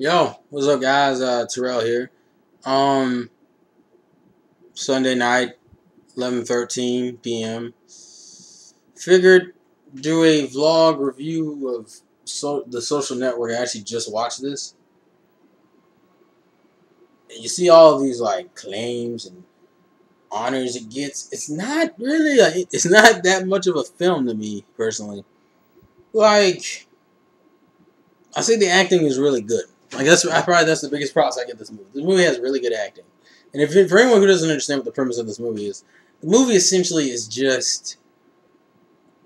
Yo, what's up, guys? Terrell here. Um, Sunday night, 11:13 p.m. Figured do a vlog review of the Social Network. I actually just watched this. And you see all of these like claims and honors it gets. It's not really. It's not that much of a film to me personally. Like I say, the acting is really good. Like that's the biggest props I get this movie. This movie has really good acting. And if for anyone who doesn't understand what the premise of this movie is, the movie essentially is just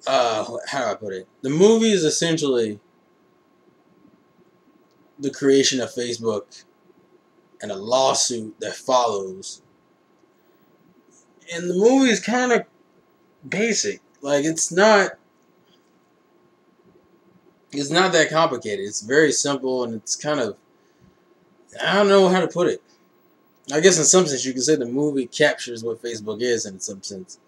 how do I put it? The movie is essentially the creation of Facebook and a lawsuit that follows. And the movie is kind of basic. Like it's not that complicated. It's very simple and it's kind of, I don't know how to put it. I guess in some sense you could say the movie captures what Facebook is in some sense.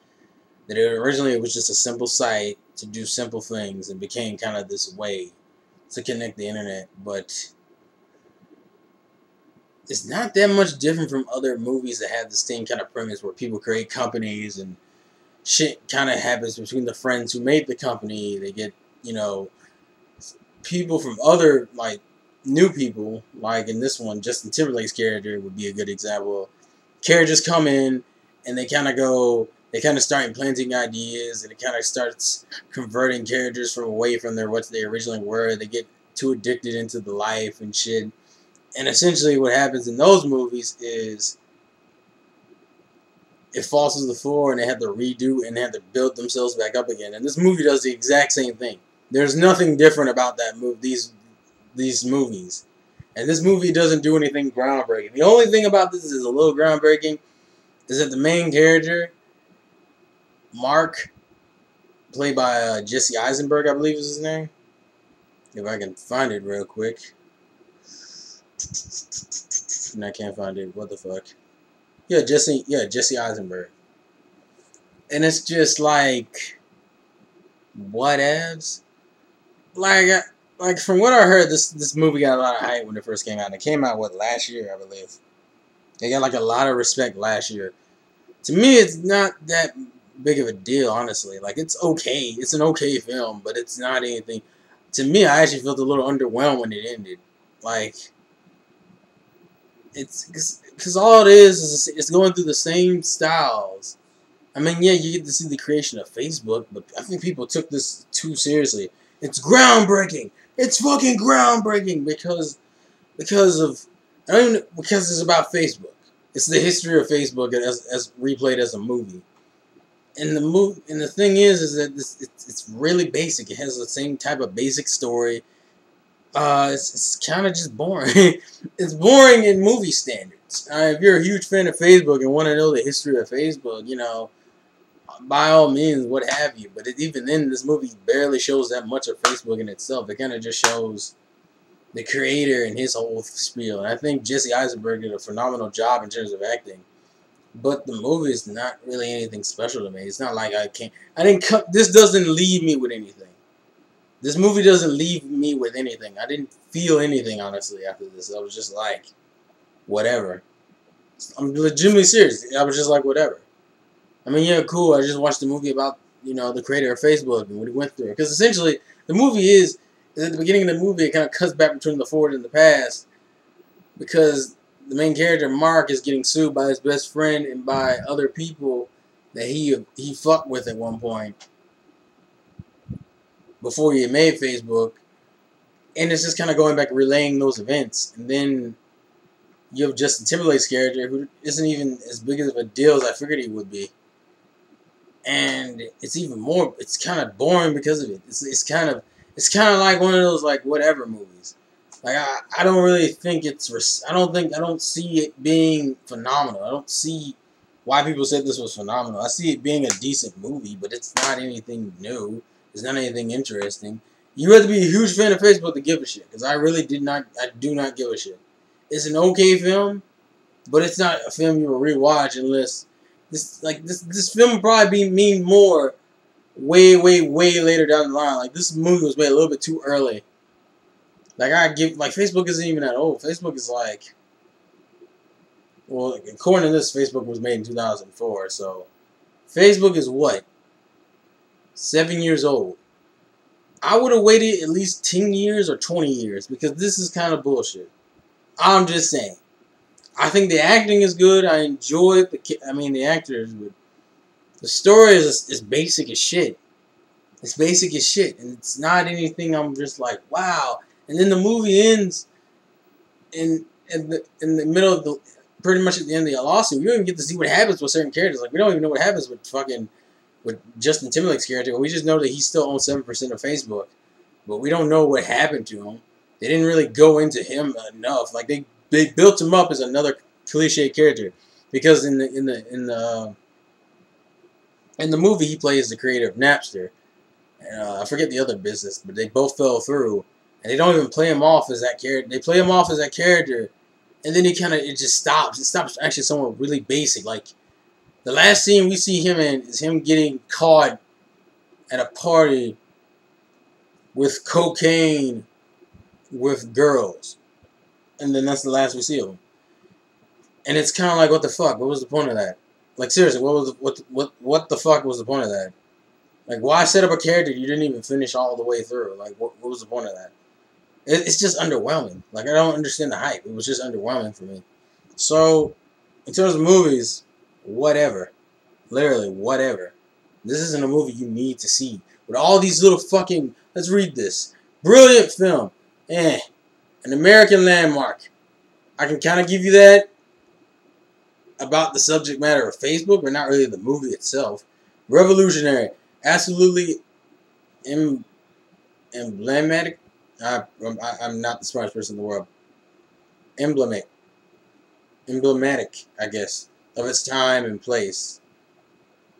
That originally it was just a simple site to do simple things and became kind of this way to connect the internet, but it's not that much different from other movies that have the same kind of premise where people create companies and shit kind of happens between the friends who made the company. They get, you know, people from other, like, new people, like in this one, Justin Timberlake's character would be a good example. Characters come in and they kind of start implanting ideas and it kind of starts converting characters from away from what they originally were. They get too addicted into the life and shit. And essentially what happens in those movies is it falls to the floor and they have to redo and they have to build themselves back up again. And this movie does the exact same thing. There's nothing different about that these movies. And this movie doesn't do anything groundbreaking. The only thing about this is a little groundbreaking is that the main character, Mark, played by Jesse Eisenberg, I believe is his name. If I can find it real quick. And I can't find it. What the fuck? Yeah, Jesse Eisenberg. And it's just like, whatevs. Like from what I heard, this movie got a lot of hype when it first came out. And it came out last year, I believe. They got like a lot of respect last year. To me, it's not that big of a deal, honestly. Like it's okay. It's an okay film, but it's not anything. To me, I actually felt a little underwhelmed when it ended. Like it's because all it is it's going through the same styles. I mean, yeah, you get to see the creation of Facebook, but I think people took this too seriously. It's groundbreaking. It's fucking groundbreaking because it's about Facebook. It's the history of Facebook as replayed as a movie. And the thing is that it's really basic. It has the same type of basic story. It's kind of just boring. It's boring in movie standards. If you're a huge fan of Facebook and want to know the history of Facebook, by all means, what have you. But even then, this movie barely shows that much of Facebook in itself. It kind of just shows the creator and his whole spiel. And I think Jesse Eisenberg did a phenomenal job in terms of acting. But the movie is not really anything special to me. It's not like this doesn't leave me with anything. This movie doesn't leave me with anything. I didn't feel anything, honestly, after this. I was just like, whatever. I'm legitimately serious. I was just like, whatever. I mean, yeah, cool. I just watched the movie about, the creator of Facebook and what he went through. Because essentially, the movie is at the beginning of the movie, it kind of cuts back between the forward and the past. Because the main character, Mark, is getting sued by his best friend and by other people that he fucked with at one point before he made Facebook. And it's just kind of going back and relaying those events. And then you have Justin Timberlake's character, who isn't even as big of a deal as I figured he would be. And it's even more, it's kind of boring because of it. It's kind of like one of those, like, whatever movies. Like, I don't really think I don't see it being phenomenal. I don't see why people said this was phenomenal. I see it being a decent movie, but it's not anything new. It's not anything interesting. You have to be a huge fan of Facebook to give a shit, because I do not give a shit. It's an okay film, but it's not a film you will rewatch unless this film would probably mean more way later down the line. Like, this movie was made a little bit too early Like Facebook isn't even that old. Facebook is like, well, according to this, Facebook was made in 2004. So Facebook is what, 7 years old. I would have waited at least 10 years or 20 years because this is kind of bullshit. I'm just saying. I think the acting is good. I enjoy the actors, but the story is basic as shit. It's basic as shit, and it's not anything I'm just like, wow. And then the movie ends in the middle of the, pretty much at the end of the lawsuit. We don't even get to see what happens with certain characters. Like, we don't even know what happens with Justin Timberlake's character. We just know that he still owns 7% of Facebook, but we don't know what happened to him. They didn't really go into him enough. Like, they built him up as another cliche character, because in the movie he plays the creator of Napster. I forget the other business, but they both fell through, and they don't even play him off as that character. They play him off as that character, and then it just stops. It stops actually somewhere really basic. Like, the last scene we see him in is him getting caught at a party with cocaine with girls, and then that's the last we see of him. And it's kind of like, what the fuck? What was the point of that? Like, seriously, what the fuck was the point of that? Like, why set up a character you didn't even finish all the way through? Like, what was the point of that? It's just underwhelming. Like, I don't understand the hype. It was just underwhelming for me. So, in terms of movies, whatever. Literally, whatever. This isn't a movie you need to see. With all these little fucking... Let's read this. Brilliant film. An American landmark. I can kind of give you that about the subject matter of Facebook, but not really the movie itself. Revolutionary. Absolutely emblematic. I'm not the smartest person in the world. Emblematic, I guess, of its time and place.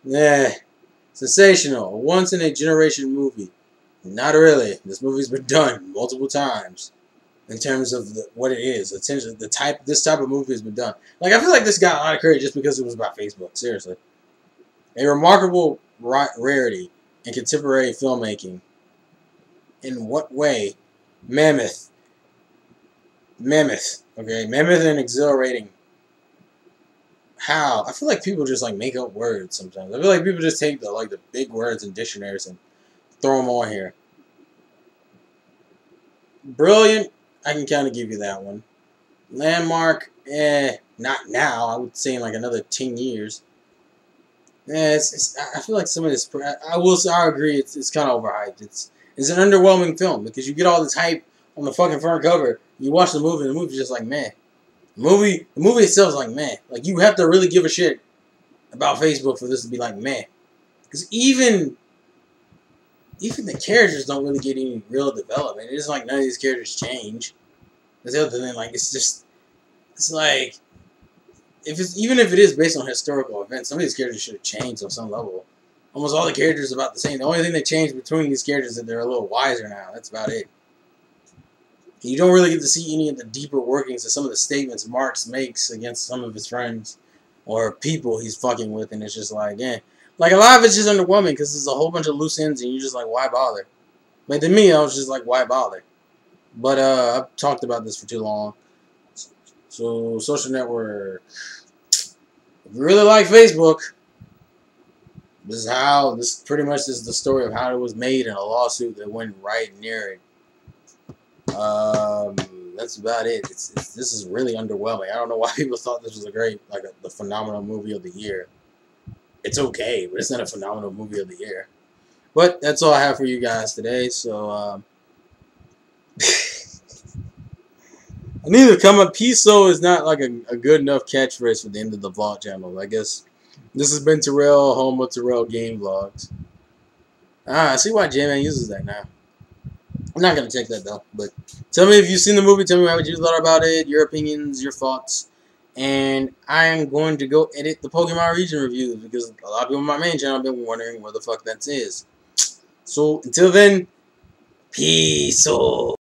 Yeah. Sensational. A once-in-a-generation movie. Not really. This movie's been done multiple times in terms of what it is. Essentially, this type of movie has been done. Like, I feel like this got a lot of credit just because it was about Facebook. Seriously. A remarkable rarity in contemporary filmmaking. In what way? Mammoth. Okay, mammoth and exhilarating. How? I feel like people just like make up words sometimes. I feel like people just take the big words in dictionaries and throw them on here. Brilliant. I can kind of give you that one. Landmark. Not now. I would say in like another 10 years. Yeah, I feel like some of this. I agree. It's kind of overhyped. It's an underwhelming film because you get all this hype on the fucking front cover. You watch the movie, and the movie's just like meh. The movie itself is like meh. Like, you have to really give a shit about Facebook for this to be like meh. Because even the characters don't really get any real development. It's like none of these characters change. That's the other thing. Like, it's like, even if it is based on historical events, some of these characters should have changed on some level. Almost all the characters are about the same. The only thing that changed between these characters is that they're a little wiser now. That's about it. You don't really get to see any of the deeper workings of some of the statements Marx makes against some of his friends or people he's fucking with, and it's just like, eh. Like, a lot of it's just underwhelming because there's a whole bunch of loose ends, and you're just like, why bother? Like, to me, I was just like, why bother? But I've talked about this for too long. So, Social Network. If you really like Facebook, this pretty much is the story of how it was made in a lawsuit that went right near it. That's about it. This is really underwhelming. I don't know why people thought this was the phenomenal movie of the year. It's okay, but it's not a phenomenal movie of the year. But that's all I have for you guys today. So, I need to come up. Piso is not like a good enough catchphrase for the end of the vlog channel. I guess this has been Terrell, home of Terrell Game Vlogs. I see why J-Man uses that now. I'm not going to check that, though. But tell me if you've seen the movie. Tell me what you thought about it, your opinions, your thoughts. And I am going to go edit the Pokemon region reviews because a lot of people on my main channel have been wondering where the fuck that is. So, until then, peace.